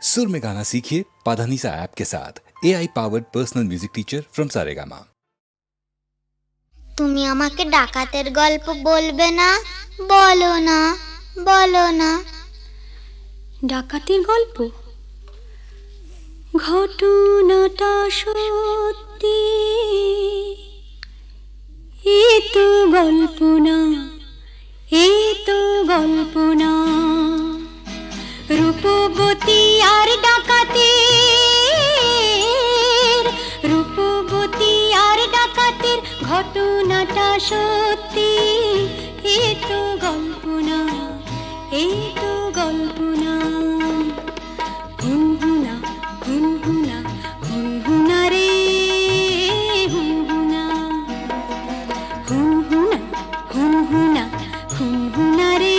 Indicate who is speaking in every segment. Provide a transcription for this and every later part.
Speaker 1: सुर में गाना सीखिए पाधानीसा ऐप के साथ AI powered personal music teacher from Saregama.
Speaker 2: তুমি আমাকে ডাকাতের গল্প বলবে না? বলো না, বলো না।
Speaker 3: ডাকাতের গল্প? ঘটনাটা সত্যি, এ তো গল্প না, এ তো গল্প না। রূপবতী আর ডাকাতের, রূপবতী আর ডাকাতের ঘটনাটা সত্যি, এ তো গল্প না, এ তো গল্প না। হুনহুনা হুনহুনা হুনহুনা রে হুনহুনা, হুনহুনা হুনহুনা হুনহুনা রে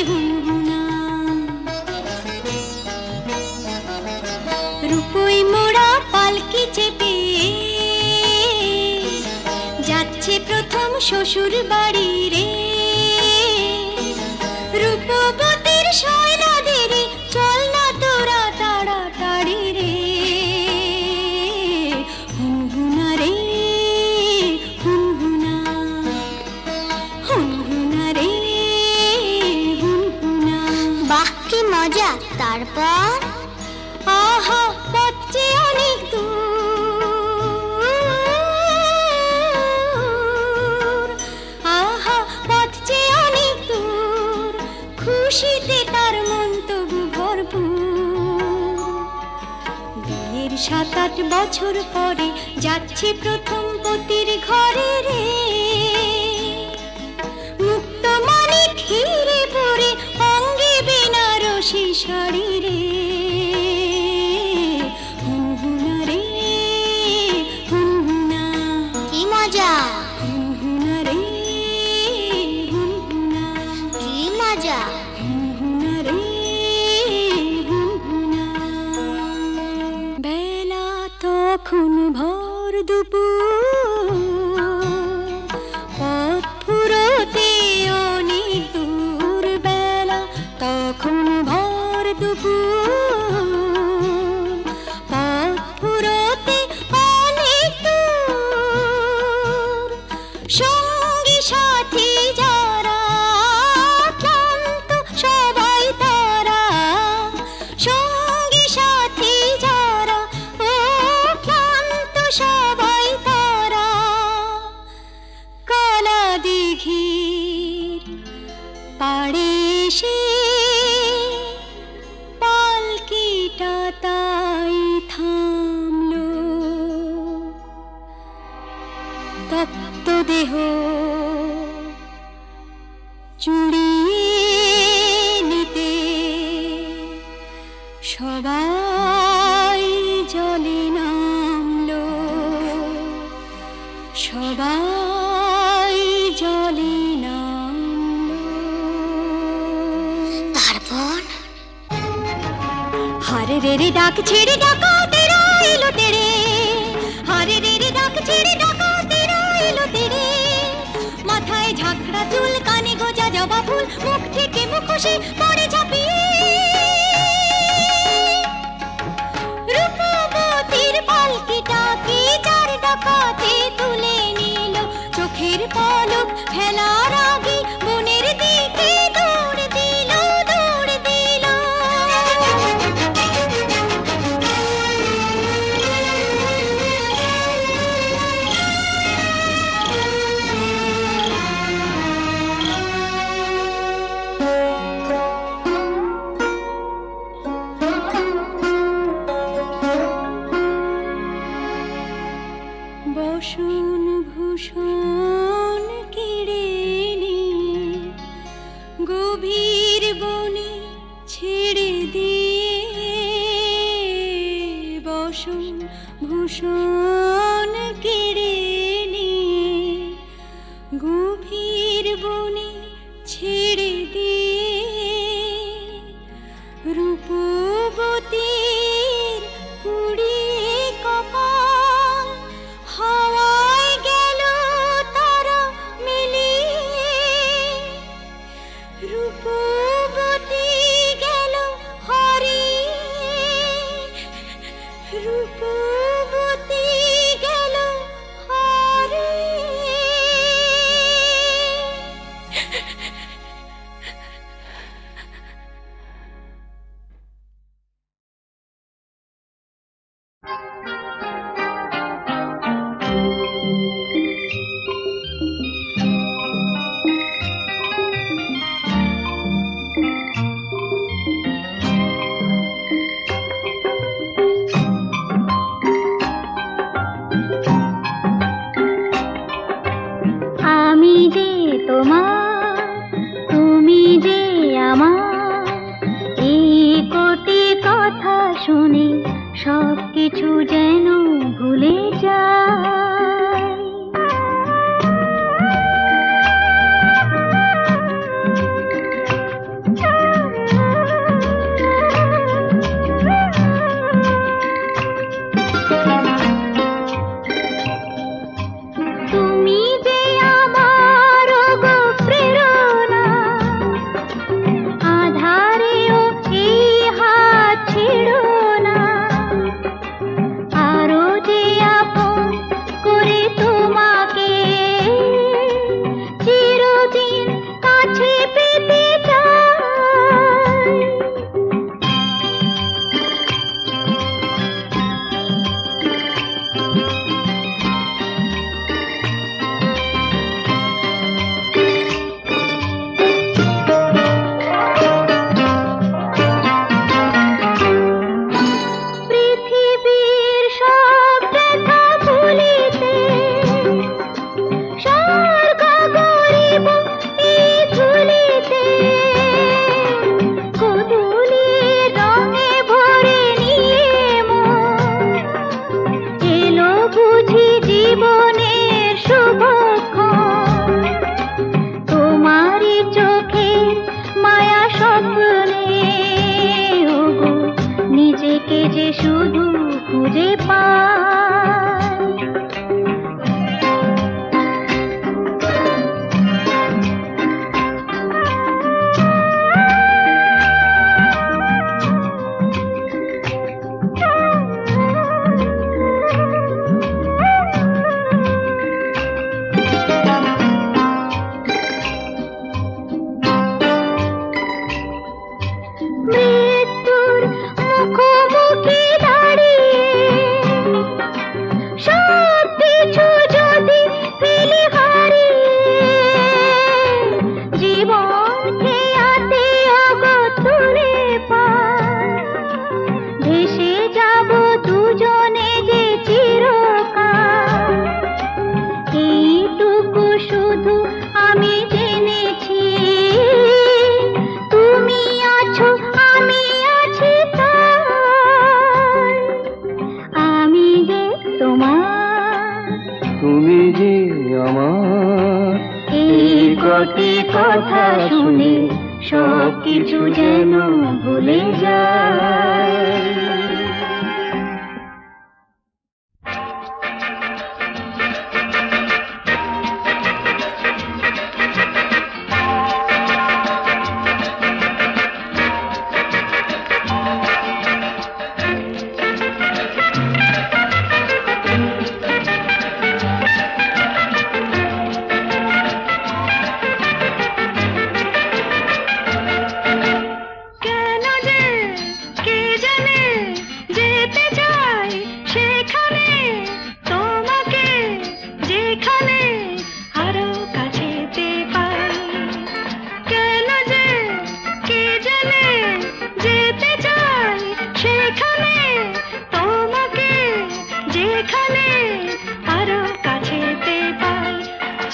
Speaker 3: হুনহুনা। রূপই মোড়া পালকি চেপে যাচ্ছে প্রথম শ্বশুর বাড়ি রে। রূপবতীর শয়নাদের চল না তোরা তাড়াতাড়ি রে। হুনহুনা রে হুনহুনা, হুনহুনা রে হুনহুনা।
Speaker 2: বাহ কি মজা! তারপর?
Speaker 3: আহা পথে অনেক দূর, আহা পথে অনেক দূর, খুশিতে তার মন তবু ভরপুর। বিয়ের 7-8 বছর পরে যাচ্ছে প্রথম পতির ঘরে রে। মুক্ত মানে হিরে পরে অঙ্গে বেনারসি শাড়ি রে। হুনহুনা রে হুনহুনা,
Speaker 2: কি মজা!
Speaker 3: হুনহুনা রে হুনহুনা,
Speaker 2: কি মজা!
Speaker 3: হুনহুনা রে হুনহুনা। বেলা তখন ভর দুপুর, পথ ফুরোতে অনেক দূর। বেলা তখন ভর দুপুর, পথ ফুরোতে অনেক দূর। সঙ্গী সাথী যারা ক্লান্ত সবাই তারা, সঙ্গী সাথী যারা ও ক্লান্ত সবাই তারা। কালা দিঘির পাড়ে এসে পালকিটা তাই থামলো। তপ্ত দেহ চুড়িয়ে নিতে সবাই জলে নামলো, সবাই জলে নামলো।
Speaker 2: তারপর?
Speaker 3: হারে রে রে ডাক ছেড়ে ডাকাতেরা এলো তেরে, হারে রে রে ডাক ছেড়ে ডাকাতেরা এলো তেরে। মাথায় ঝাঁকড়া চুল, কানে গোজা জবা ফুল, মুখ থেকে মুখোশে পড়ে ঝাঁপিয়ে। রূপবতীর পালকিটাকে চার ডাকাতে তুলে নিল। চোখের পলক ফেলার আগে বনের দিকে দৌড় দিল, দৌড় দিল। বসন ভূষণ কেড়ে নিয়ে গভীর বনে ছেড়ে দিয়ে। বসন ভূষণ কেড়ে নিয়ে গভীর বনে ছেড়ে দিয়ে। রূপবতীর পুড়িয়ে কপাল হাওয়ায় গেল তারা মিলিয়ে। রূপবতী গেল হারিয়ে আমি যে তোমার, তুমি যে আমার, এই কোটি কথা শুনে সব কিছু যেন ভুলে যায়। তুমি যে আমার গো প্রেরণা, আধারেও এই হাত ছেড়ো না, আরো যে আপন করে তোমাকে চিরদিন কাছে পেতে চাই। পৃথিবীর সব ব্যথা ভুলিতে স্বর্গ গরিব এই ধুলিতে, গোধূলির রঙে ভরে নিয়ে মন এলো বুঝি জীবনের শুভক্ষণ। তোমারই চোখে মায়া স্বপ্নে ওগো নিজেকে যে শুধু খুঁজে পাই। মৃত্যুর মুখোমুখি দাঁড়িয়ে সব কিছু যদি ফেলে হারিয়ে, জীবন খেয়াতে ওগো তুলে পাই। ভেসে যাব দুজনে যে চিরকাল, এইটুকু শুধু আমি জেনেছি, তুমি আছো আমি আছি তাই। আমি যে তোমার,
Speaker 4: তুমি যে আমার,
Speaker 3: এই কটি কথা শুনে সব কিছু যেন ভুলে যায়। কেন যে কে জানে যেতে চাই সেখানে, তোমাকে যেখানে আরো কাছেতে পাই। কেন যে কে জানে যেতে চাই সেখানে, তোমাকে যেখানে আরো কাছেতে পাই।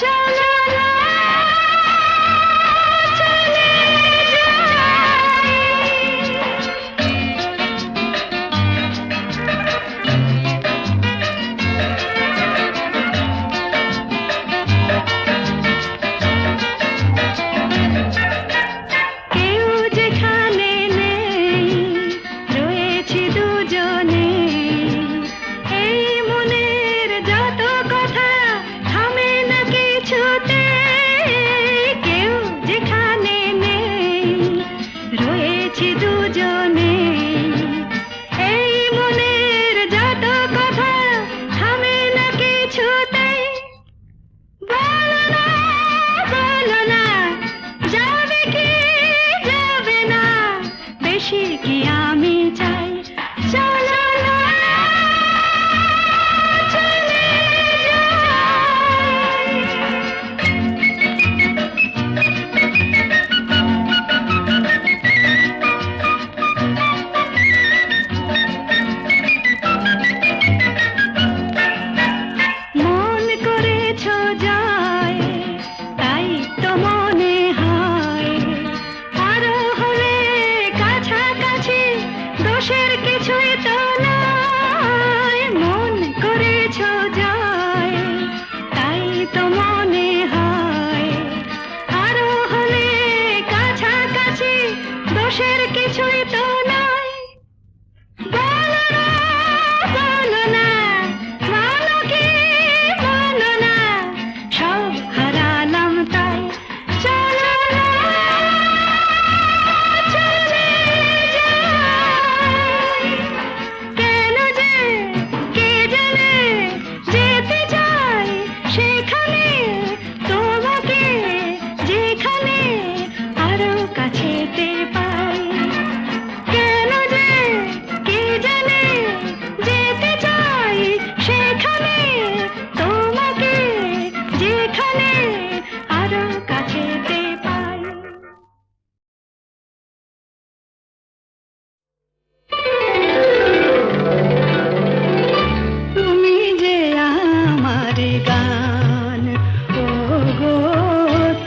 Speaker 3: চলো না চলে যাই। কেউ যেখানে নেই, রয়েছি দুজনে, এই মনের যত কথা থামে না কিছুতে। কেউ যেখানে নেই, রয়েছি দুজনে, এই মনের যত কথা থামে না কিছুতে। বলো না যাবে কি যাবে না, বেশি কি আমি চাই। চলো না কিছুই তো নাই, মন করেছ জয়, তাই তো মনে হয় আরো হলে কাছাকাছি, দোষের কিছুই তো নাই। বলো না, বলো না, বলো কি বলো না, সব হারালাম তাই। চলো না, চলে যাই। কেন যে কে জানে, যেতে চাই সেখানে, তোমাকে যেখানে আরো কাছেতে পাই। কেন যে কে জানে, যেতে চাই সেখানে, তোমাকে যেখানে আরো কাছেতে পাই। তুমি যে আমার গান, ও গো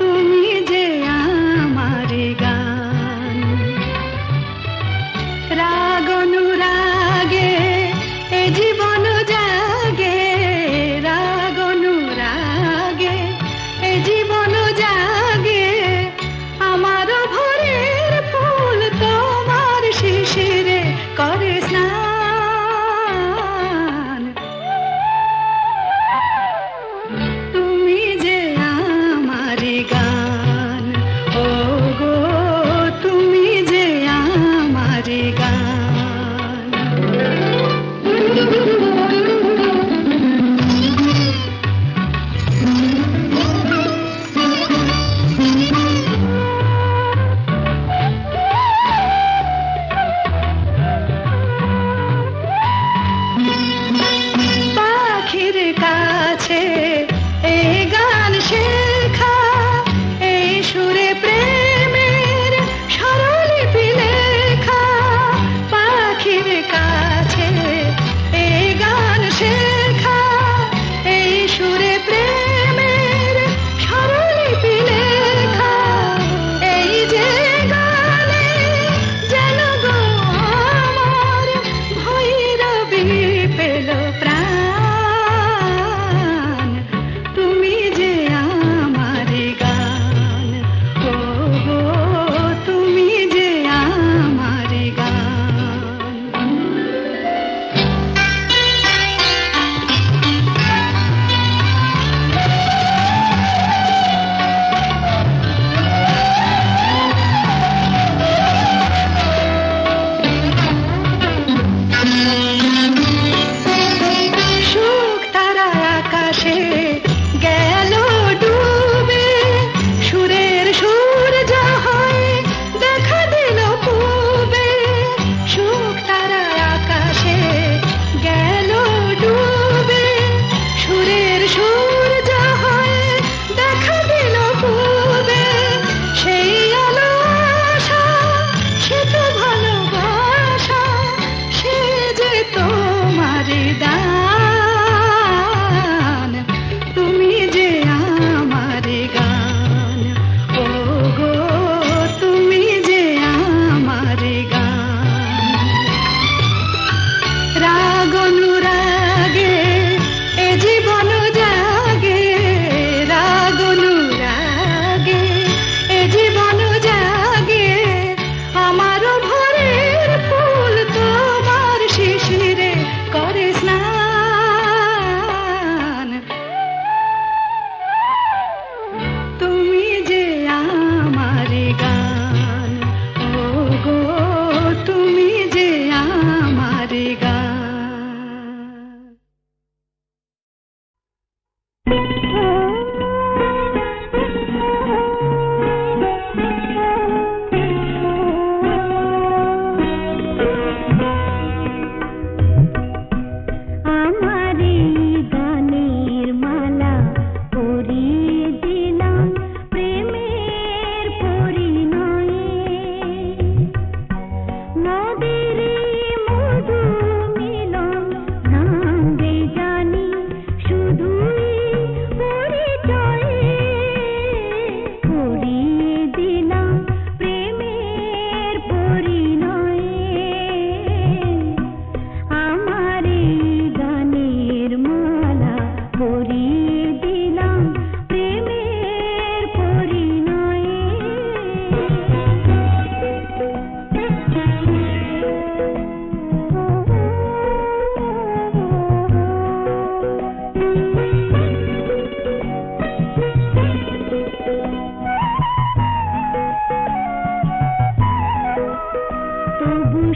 Speaker 3: তুমি যে আমার গান। রাগ অনুরাগে এ জীবন জাগে, রাগ অনুরাগে এ জীবন জাগে, আমার ভোরের ফুল তোমার শিশিরে করে স্নান। তুমি যে আমার গান, ও গো তুমি যে আমার গান।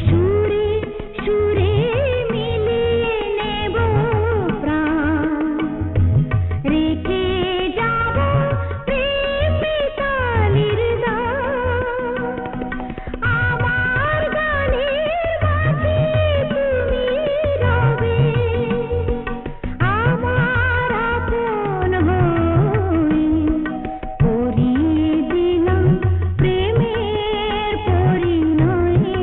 Speaker 3: সুরে সুরে মিলিয়ে নেব প্রাণ রেখে যাব প্রেম মিতালির দান আমার গানের মাঝে তুমি রবে আমার আপন হয়ে পরিয়ে দিলাম প্রেমের পরিণয়ে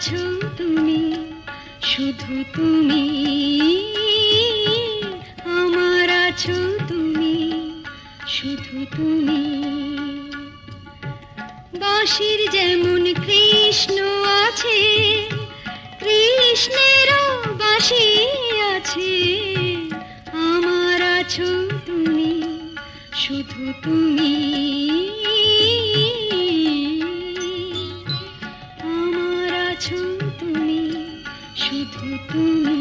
Speaker 3: আছো তুমি, শুধু তুমি আমার আছো তুমি, শুধু তুমি। বাঁশির যেমন কৃষ্ণ আছে, কৃষ্ণেরও বাঁশি আছে, আমার আছো তুমি, শুধু তুমি। আমার আছো তুমি, শুধু তুমি।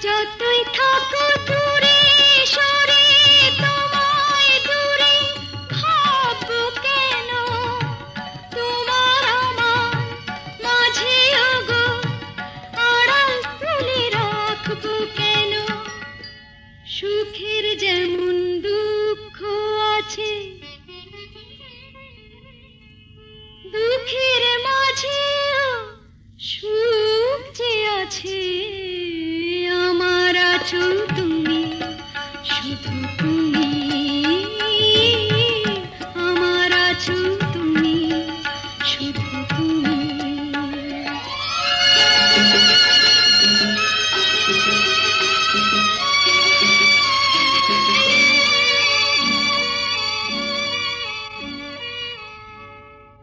Speaker 3: যতই থাকো দূরে সরে, তোমায় দূরে ভাববো কেন, তোমার আমার মাঝে ওগো আড়াল তুলে রাখবো কেন। সুখের যেমন দুঃখ আছে, দুঃখের মাঝেও সুখ যে আছে, আমার আছো তুমি, শুধু তুমি। আমার আছো তুমি, শুধু তুমি।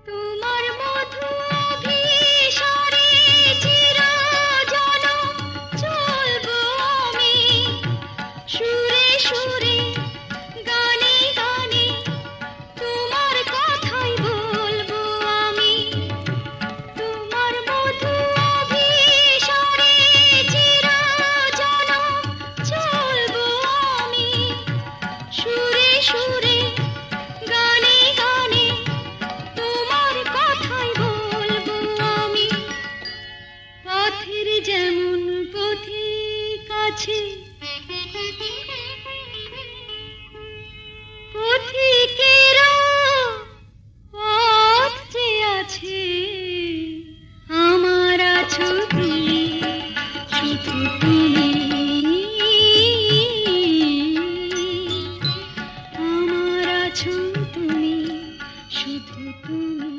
Speaker 3: তোমার মধু অভিসারে চিরজনম চলবো আমি, সুরে সুরে গানে গানে তোমার কথাই বলবো আমি। তোমার মধু অভিসারে চিরজনম চলবো আমি, সুরে সুরে গানে গানে তোমার কথাই বলবো আমি। পথের যেমন পথিক আছে, পথিকেরও পথ যে আছে, আমার আছো তুমি, শুধু তুমি। আমার আছো তুমি, শুধু তুমি।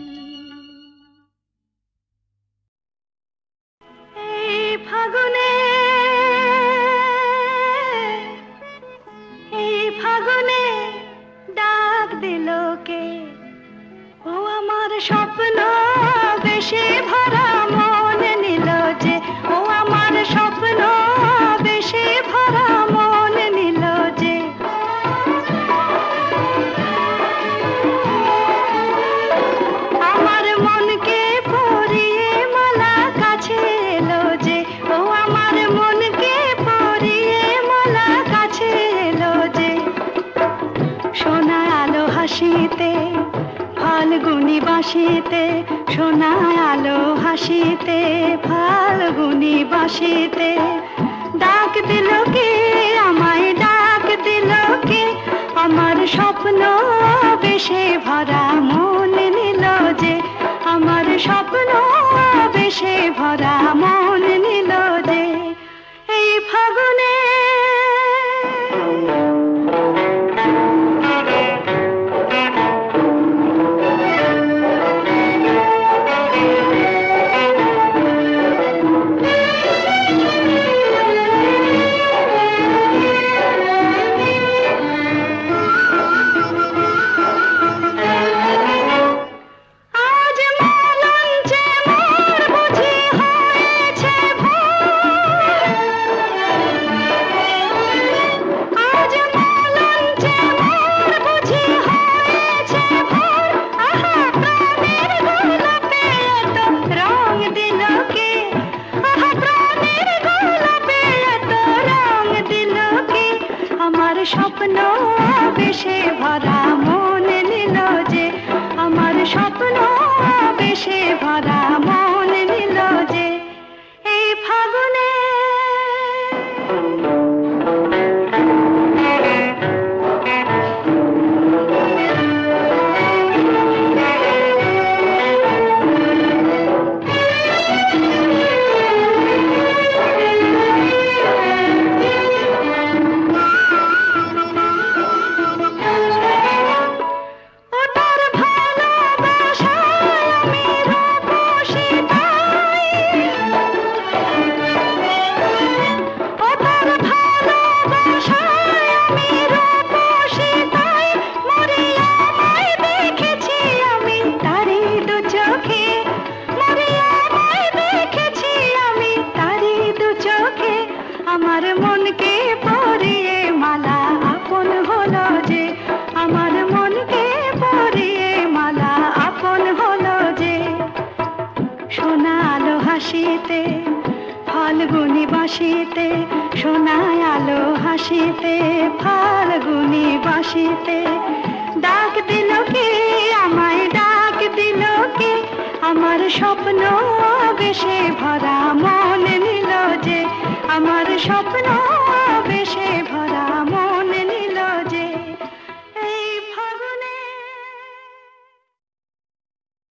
Speaker 3: এই ফাগুনে, এই ফাগুনে ডাক দিল কে, ও আমার স্বপ্ন বেশে ভরা মন নিল যে, ও আমার স্বপ্ন বেশে ভরা মন নিল যে। আমার মনকে পরিয়ে মালা কাছে এলো যে, ও আমার মনকে পরিয়ে মালা কাছে এলো যে। সোনা আলো হাসিতে ফাল্গুনি বাঁশিতে, সোনা আলো হাসিতে ফাল্গুনি বাঁশিতে, ডাক দিল কে আমায়, ডাক দিল কে, আমার স্বপ্ন বেশে ভরা মন নিল যে, আমার স্বপ্ন বেশে ভরা মন নিল যে। এই ফাগুনে স্বপ্ন বেশে ভরা মন নিল যে, আমার স্বপ্ন বেশে ভরা মন নিল যে। এই ফাগুনে ভাসিতে, সোনায় আলো হাসিতে, ফাল্গুনি বাসিতে। ডাক দিল কে আমায়, ডাক দিল কে, আমার স্বপ্ন বেশে ভরা মন নিল যে, আমার স্বপ্ন বেশে ভরা